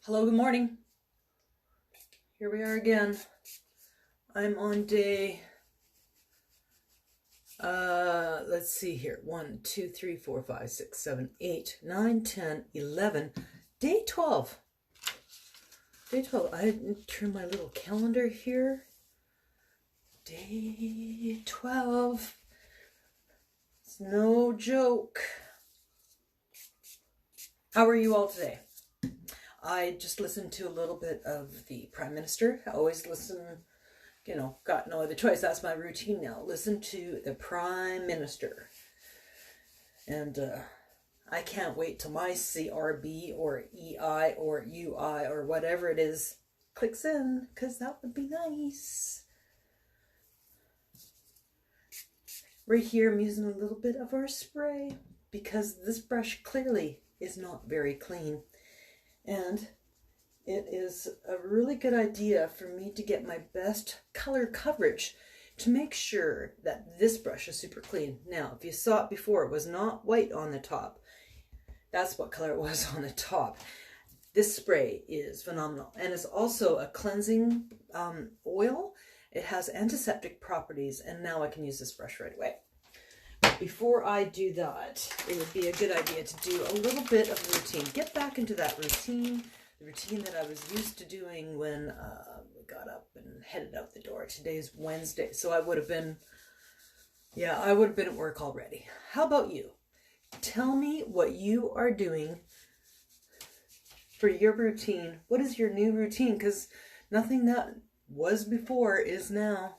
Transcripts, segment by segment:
Hello, good morning. Here we are again. I'm on day, let's see here. 1, 2, 3, 4, 5, 6, 7, 8, 9, 10, 11. Day 12. Day 12. I didn't turn my little calendar here. Day 12. It's no joke. How are you all today? I just listened to a little bit of the Prime Minister. I always listen, got no other choice. That's my routine now. Listen to the Prime Minister. And I can't wait till my CRB or EI or UI or whatever it is clicks in, because that would be nice. Right here I'm using a little bit of our spray because this brush clearly is not very clean. And it is a really good idea for me to get my best color coverage to make sure that this brush is super clean. Now, if you saw it before, it was not white on the top. That's what color it was on the top. This spray is phenomenal. And it's also a cleansing oil. It has antiseptic properties, and now I can use this brush right away. Before I do that, it would be a good idea to do a little bit of routine. Get back into that routine, the routine that I was used to doing when we got up and headed out the door. Today's Wednesday, so I would have been at work already. How about you? Tell me what you are doing for your routine. What is your new routine? Because nothing that was before is now.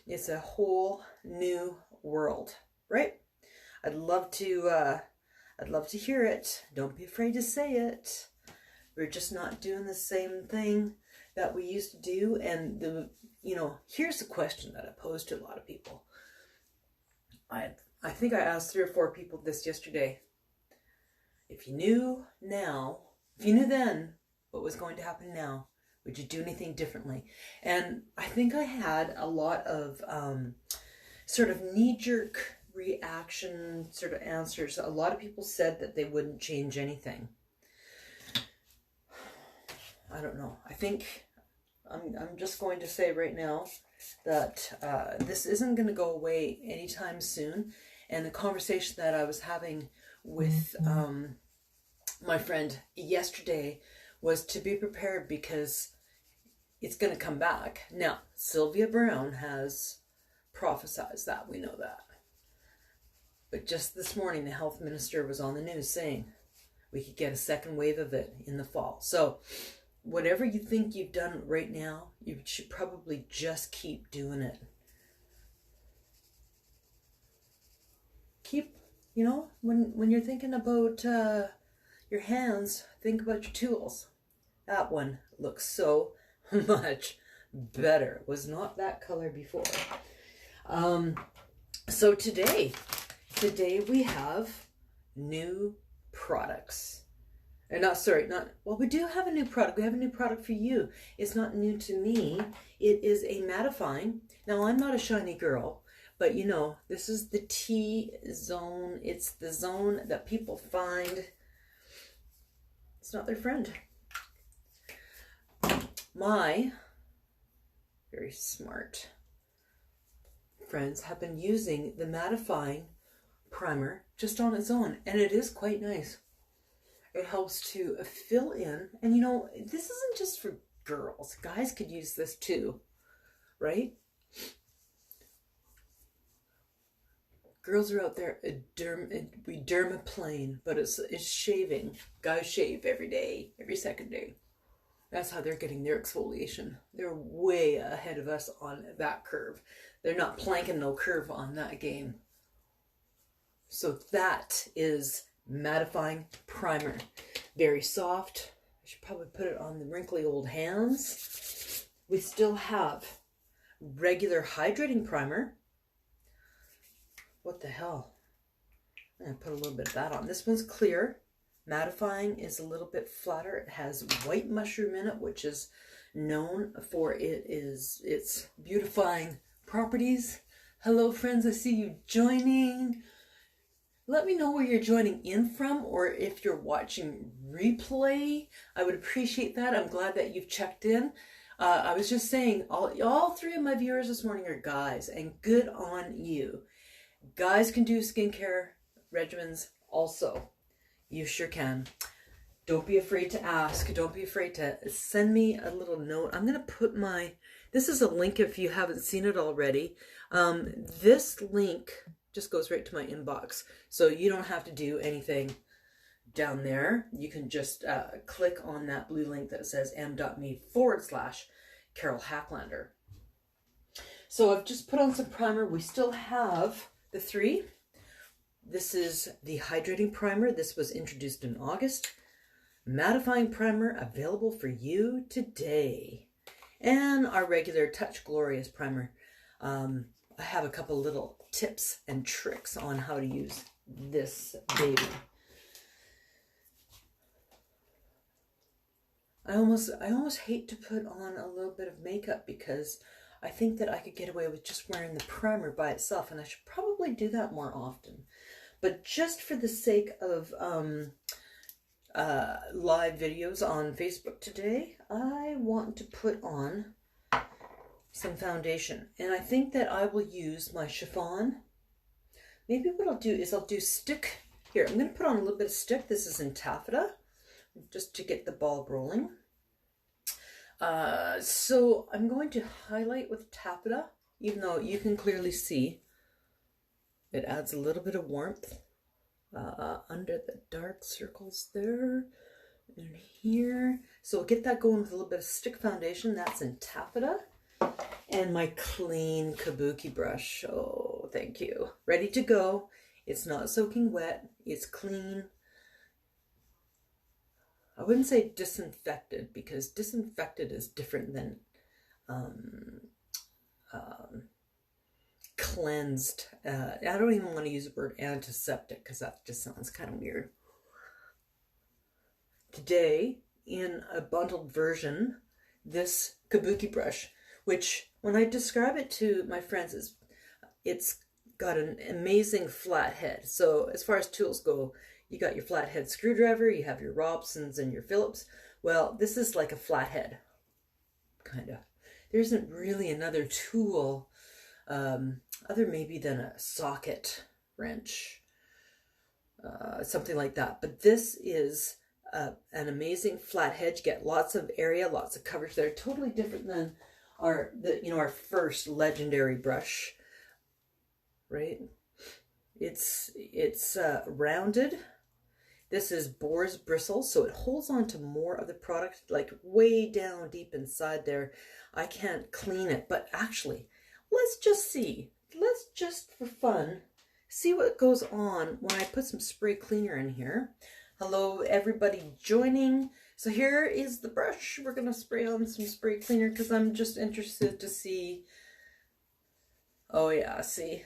It's a whole new world, right? I'd love to hear it. Don't be afraid to say it. We're just not doing the same thing that we used to do. And here's the question that I posed to a lot of people. I think I asked 3 or 4 people this yesterday. If you knew then what was going to happen now, would you do anything differently? And I think I had a lot of sort of knee-jerk reaction sort of answers. A lot of people said that they wouldn't change anything. I don't know. I think I'm just going to say right now that this isn't going to go away anytime soon. And the conversation that I was having with my friend yesterday was to be prepared, because it's going to come back. Now, Sylvia Brown has prophesied that. We know that. But just this morning, the health minister was on the news saying we could get a second wave of it in the fall. So whatever you think you've done right now, you should probably just keep doing it. Keep, when you're thinking about your hands, think about your tools. That one looks so much better. It was not that color before. So today we have new products. We do have a new product. We have a new product for you. It's not new to me. It is a mattifying. Now, I'm not a shiny girl, but this is the T-zone. It's the zone that people find it's not their friend. My very smart friends have been using the mattifying primer just on its own, and it is quite nice. It helps to fill in, and this isn't just for girls. Guys could use this too, right? Girls are out there, we dermaplane, but it's shaving. Guys shave every day, every second day. That's how they're getting their exfoliation. They're way ahead of us on that curve. They're not planking no curve on that game. So that is mattifying primer. Very soft. I should probably put it on the wrinkly old hands. We still have regular hydrating primer. What the hell? I'm going to put a little bit of that on. This one's clear. Mattifying is a little bit flatter. It has white mushroom in it, which is known for its beautifying properties. Hello, friends. I see you joining. Let me know where you're joining in from, or if you're watching replay. I would appreciate that. I'm glad that you've checked in. I was just saying, all three of my viewers this morning are guys, and good on you. Guys can do skincare regimens also. You sure can. Don't be afraid to ask. Don't be afraid to send me a little note. I'm going to put this is a link if you haven't seen it already. This link just goes right to my inbox. So you don't have to do anything down there. You can just click on that blue link that says m.me/Carol Hacklander. So I've just put on some primer. We still have the three. This is the hydrating primer. This was introduced in August. Mattifying primer available for you today. And our regular Touch Glorious primer. I have a couple little tips and tricks on how to use this baby. I almost hate to put on a little bit of makeup because I think that I could get away with just wearing the primer by itself, and I should probably do that more often. But just for the sake of live videos on Facebook today, I want to put on some foundation. And I think that I will use my chiffon. Maybe what I'll do is I'll do stick. Here, I'm going to put on a little bit of stick. This is in taffeta, just to get the ball rolling. So I'm going to highlight with taffeta, even though you can clearly see it adds a little bit of warmth under the dark circles there and here. So we'll get that going with a little bit of stick foundation. That's in taffeta. And my clean Kabuki brush. Oh, thank you. Ready to go. It's not soaking wet. It's clean. I wouldn't say disinfected, because disinfected is different than cleansed. I don't even want to use the word antiseptic because that just sounds kind of weird. Today, in a bundled version, this Kabuki brush, which when I describe it to my friends, it's got an amazing flat head. So as far as tools go, you got your flathead screwdriver, you have your Robsons and your Phillips. Well, this is like a flathead, kind of. There isn't really another tool other maybe than a socket wrench, something like that. But this is an amazing flathead. You get lots of area, lots of coverage there. Totally different than our first legendary brush, right? It's rounded. This is boar's bristles, so it holds on to more of the product, like way down deep inside there. I can't clean it, but actually, let's just see. Let's just, for fun, see what goes on when I put some spray cleaner in here. Hello, everybody joining. So here is the brush. We're going to spray on some spray cleaner because I'm just interested to see. Oh yeah, see.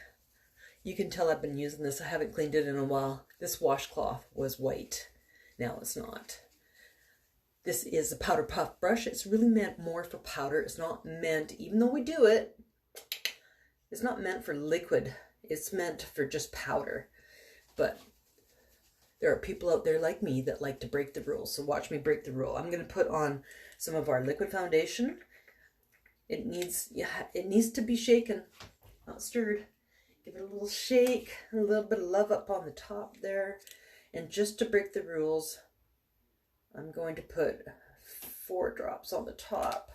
You can tell I've been using this. I haven't cleaned it in a while. This washcloth was white. Now it's not. This is a powder puff brush. It's really meant more for powder. It's not meant, even though we do it, it's not meant for liquid. It's meant for just powder. But there are people out there like me that like to break the rules. So watch me break the rule. I'm going to put on some of our liquid foundation. It needs to be shaken, not stirred. Give it a little shake, a little bit of love up on the top there. And just to break the rules, I'm going to put 4 drops on the top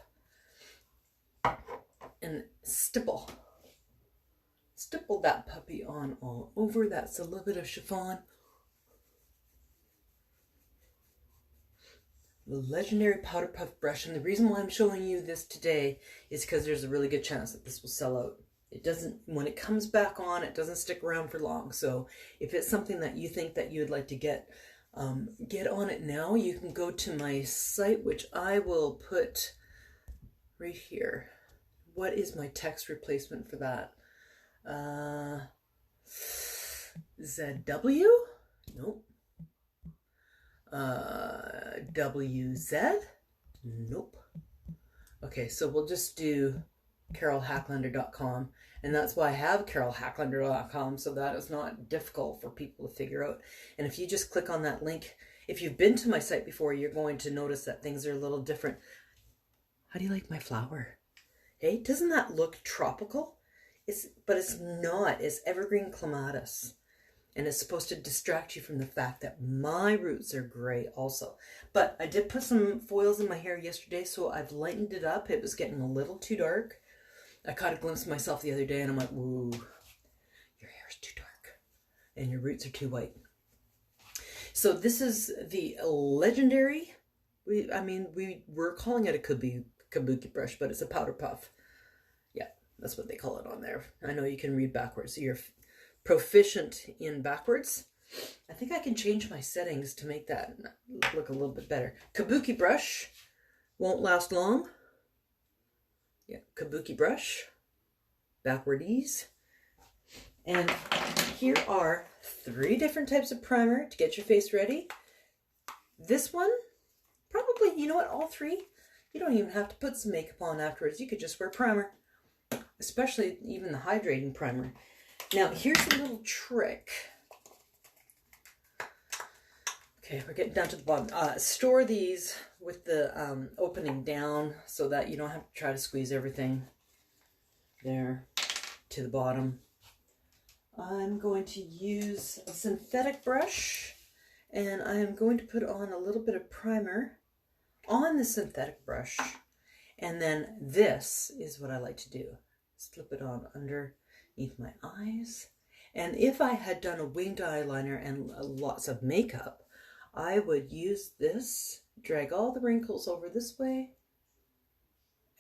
and stipple that puppy on all over. That's a little bit of chiffon. The legendary powder puff brush. And the reason why I'm showing you this today is because there's a really good chance that this will sell out. It doesn't, when it comes back on, it doesn't stick around for long. So if it's something that you think that you would like to get on it now, you can go to my site, which I will put right here. What is my text replacement for that? ZW? Nope. WZ? Nope. Okay, so we'll just do carolhacklander.com. And that's why I have carolhacklander.com, so that it's not difficult for people to figure out. And if you just click on that link, if you've been to my site before, you're going to notice that things are a little different. How do you like my flower? Hey, doesn't that look tropical? But it's not. It's evergreen clematis. And it's supposed to distract you from the fact that my roots are gray also. But I did put some foils in my hair yesterday, so I've lightened it up. It was getting a little too dark. I caught a glimpse of myself the other day, and I'm like, ooh, your hair's too dark, and your roots are too white. So this is the legendary, we were calling it a Kabuki brush, but it's a powder puff. Yeah, that's what they call it on there. I know you can read backwards, so you're proficient in backwards. I think I can change my settings to make that look a little bit better. Kabuki brush won't last long. Yeah, Kabuki brush, backward ease. And here are 3 different types of primer to get your face ready. This one, probably, you know what, all 3, you don't even have to put some makeup on afterwards. You could just wear primer, especially even the hydrating primer. Now, here's a little trick. Okay, we're getting down to the bottom. Store these with the opening down so that you don't have to try to squeeze everything there to the bottom. I'm going to use a synthetic brush, and I am going to put on a little bit of primer on the synthetic brush. And then this is what I like to do. Slip it on underneath my eyes. And if I had done a winged eyeliner and lots of makeup, I would use this, drag all the wrinkles over this way,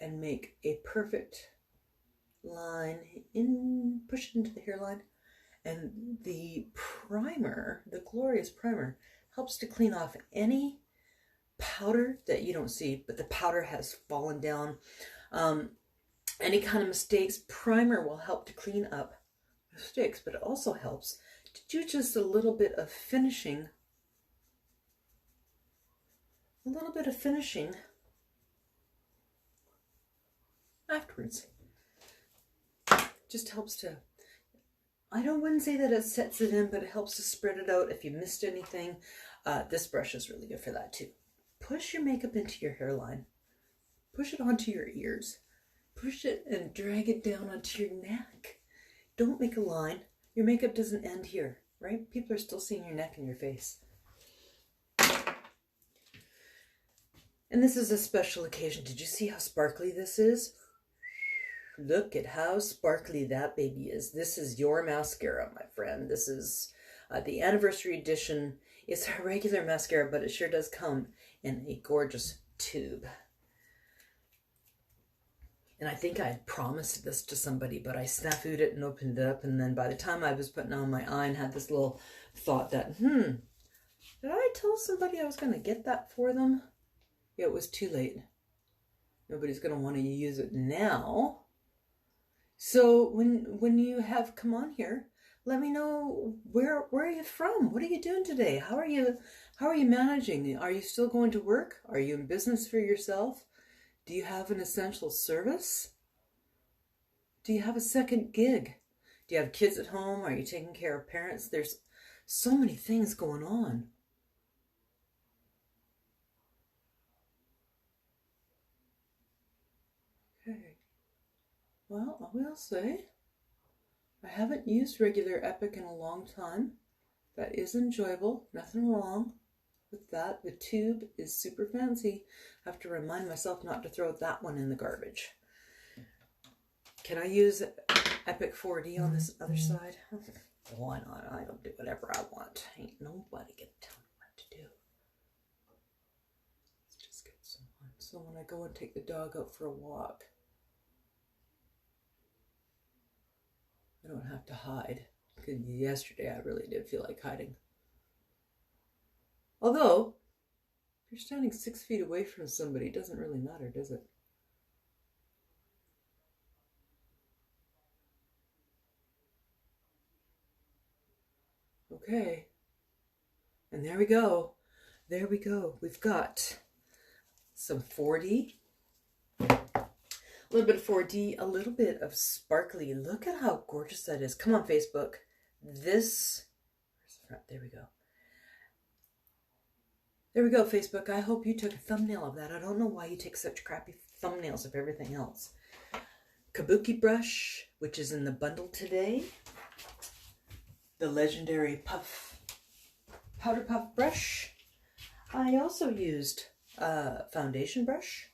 and make a perfect line in, push it into the hairline. And the primer, the glorious primer, helps to clean off any powder that you don't see, but the powder has fallen down. Any kind of mistakes, primer will help to clean up mistakes, but it also helps to do just a little bit of finishing. Afterwards. Just helps to, wouldn't say that it sets it in, but it helps to spread it out if you missed anything. This brush is really good for that too. Push your makeup into your hairline. Push it onto your ears. Push it and drag it down onto your neck. Don't make a line. Your makeup doesn't end here, right? People are still seeing your neck and your face. And this is a special occasion. Did you see how sparkly this is? Look at how sparkly that baby is. This is your mascara, my friend. This is the anniversary edition. It's a regular mascara, but it sure does come in a gorgeous tube. And I think I had promised this to somebody, but I snafu'd it and opened it up. And then by the time I was putting on my eye and had this little thought that, did I tell somebody I was going to get that for them? Yeah, it was too late. Nobody's going to want to use it now. So when you have come on here, let me know where are you from? What are you doing today? How are you managing? Are you still going to work? Are you in business for yourself? Do you have an essential service? Do you have a second gig? Do you have kids at home? Are you taking care of parents? There's so many things going on. Okay. Well, I will say, I haven't used regular Epic in a long time. That is enjoyable. Nothing wrong with that. The tube is super fancy. I have to remind myself not to throw that one in the garbage. Can I use Epic 4D on this other side? Why not? I don't do whatever I want. Ain't nobody gonna tell me what to do. Let's just get some on. So when I go and take the dog out for a walk, I don't have to hide. Because yesterday I really did feel like hiding. Although, if you're standing 6 feet away from somebody, it doesn't really matter, does it? Okay. And there we go. There we go. We've got some 4D. little bit of 4D, a little bit of sparkly. Look at how gorgeous that is. Come on, Facebook. This, there we go. There we go, Facebook. I hope you took a thumbnail of that. I don't know why you take such crappy thumbnails of everything else. Kabuki brush, which is in the bundle today. The legendary powder puff brush. I also used a foundation brush.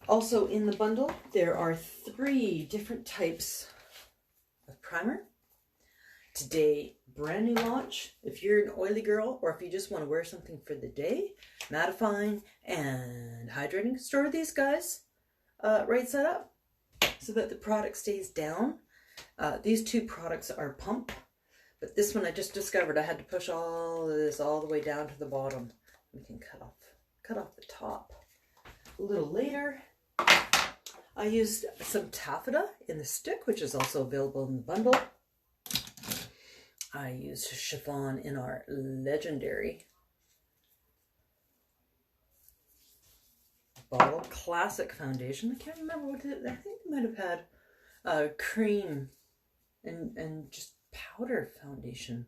Also in the bundle, there are 3 different types of primer. Today, brand new launch. If you're an oily girl or if you just want to wear something for the day, mattifying and hydrating, store these guys right side up so that the product stays down. These 2 products are pump, but this one I just discovered I had to push all of this all the way down to the bottom. We can cut off the top a little later. I used some taffeta in the stick, which is also available in the bundle. I used chiffon in our legendary bottle classic foundation. I can't remember what it, I think they might have had cream and just powder foundation.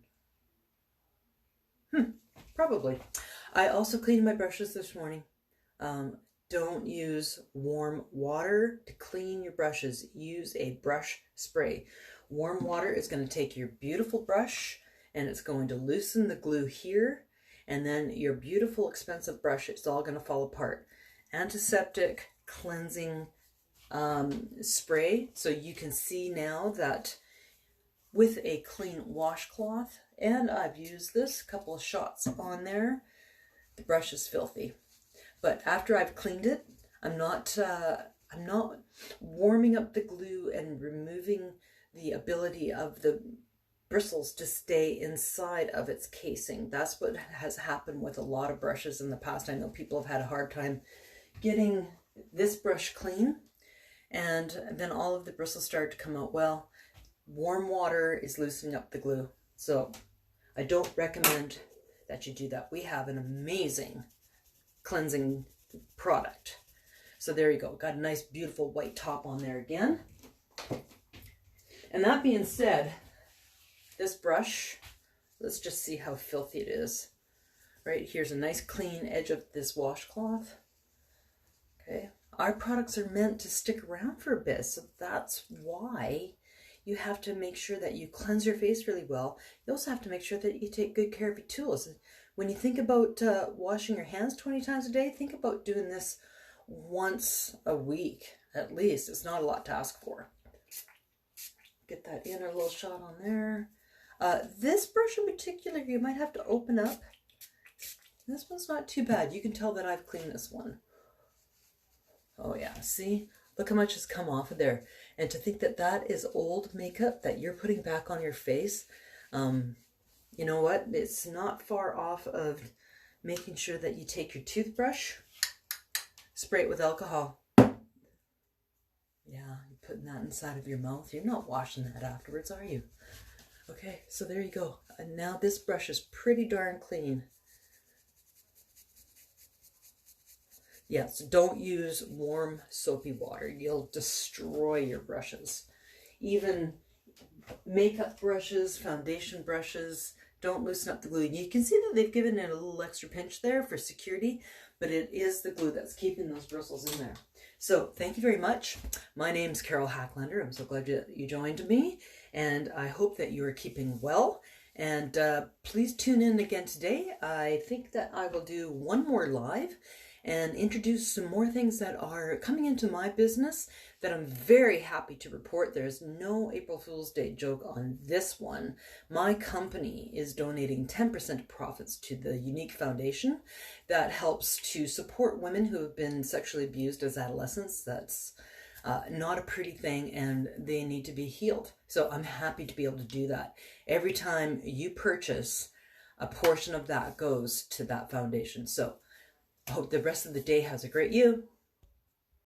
Probably. I also cleaned my brushes this morning. Don't use warm water to clean your brushes. Use a brush spray. Warm water is going to take your beautiful brush and it's going to loosen the glue here, and then your beautiful expensive brush, it's all going to fall apart. Antiseptic cleansing spray. So you can see now that with a clean washcloth, and I've used this, couple of shots on there, the brush is filthy. But after I've cleaned it, I'm not warming up the glue and removing the ability of the bristles to stay inside of its casing. That's what has happened with a lot of brushes in the past. I know people have had a hard time getting this brush clean, and then all of the bristles started to come out. Well, warm water is loosening up the glue. So I don't recommend that you do that. We have an amazing cleansing product. So there you go. Got a nice beautiful white top on there again. And that being said, this brush, let's just see how filthy it is. Right, here's a nice clean edge of this washcloth. Okay, our products are meant to stick around for a bit, so that's why you have to make sure that you cleanse your face really well. You also have to make sure that you take good care of your tools. When you think about washing your hands 20 times a day, think about doing this once a week at least. It's not a lot to ask for. Get that inner little shot on there. This brush in particular, you might have to open up. This one's not too bad. You can tell that I've cleaned this one. Oh yeah, see? Look how much has come off of there. And to think that that is old makeup that you're putting back on your face, you know what? It's not far off of making sure that you take your toothbrush, spray it with alcohol. Yeah, you're putting that inside of your mouth. You're not washing that afterwards, are you? Okay, so there you go. And now this brush is pretty darn clean. Yes, don't use warm soapy water. You'll destroy your brushes. Even makeup brushes, foundation brushes, don't loosen up the glue. You can see that they've given it a little extra pinch there for security, but it is the glue that's keeping those bristles in there. So thank you very much. My name's Carol Hacklander. I'm so glad you joined me, and I hope that you are keeping well. And please tune in again today. I think that I will do one more live and introduce some more things that are coming into my business that I'm very happy to report. There's no April Fool's Day joke on this one. My company is donating 10% of profits to the Unique Foundation that helps to support women who have been sexually abused as adolescents. That's not a pretty thing, and they need to be healed. So I'm happy to be able to do that. Every time you purchase, a portion of that goes to that foundation. So I hope the rest of the day has a great you.